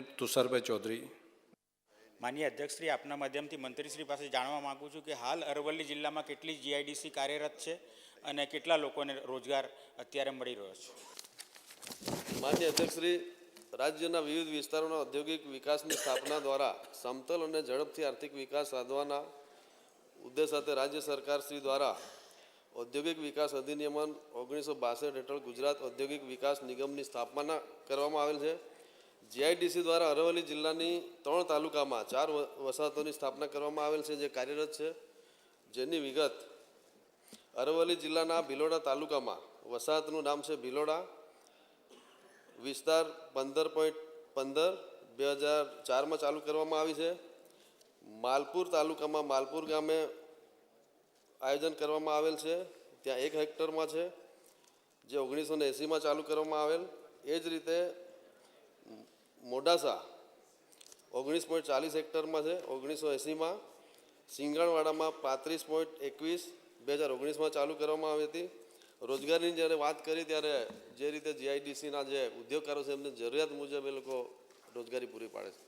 તુષારભાઈ ચૌધરી. માનનીય અધ્યક્ષશ્રી, આપના માધ્યમથી મંત્રીશ્રી પાસે જાણવા માગું છું કે હાલ અરવલ્લી જિલ્લામાં કેટલી જીઆઈડીસી કાર્યરત છે અને કેટલા લોકોને રોજગાર અત્યારે મળી રહ્યો છે? માનનીય અધ્યક્ષશ્રી, રાજ્યના વિવિધ વિસ્તારોના ઔદ્યોગિક વિકાસની સ્થાપના દ્વારા સમતલ અને ઝડપથી આર્થિક વિકાસ સાધવાના ઉદ્દેશ સાથે રાજ્ય સરકારશ્રી દ્વારા ઔદ્યોગિક વિકાસ અધિનિયમ 1962 હેઠળ ગુજરાત ઔદ્યોગિક વિકાસ નિગમની સ્થાપના કરવામાં આવેલ છે. જીઆઈડીસી દ્વારા અરવલ્લી જિલ્લાની 3 તાલુકામાં 4 વસાહતોની સ્થાપના કરવામાં આવેલ છે, જે કાર્યરત છે. જેની વિગત: અરવલ્લી જિલ્લાના ભિલોડા તાલુકામાં વસાહતનું નામ છે ભિલોડા, વિસ્તાર 15.15 2004માં ચાલુ કરવામાં આવી છે. માલપુર તાલુકામાં માલપુર ગામે આયોજન કરવામાં આવેલ છે, ત્યાં 1 હેક્ટરમાં છે, જે 1980માં ચાલુ કરવામાં આવેલ. એ જ રીતે મોડાસા 19.40 હેક્ટરમાં છે, 1980માં. સિંગણવાડામાં 35.21 2019માં ચાલુ કરવામાં આવી હતી. રોજગારીની જ્યારે વાત કરી ત્યારે જે રીતે જીઆઈડીસીના જે ઉદ્યોગકારો છે એમને જરૂરિયાત મુજબ એ લોકો રોજગારી પૂરી પાડે છે.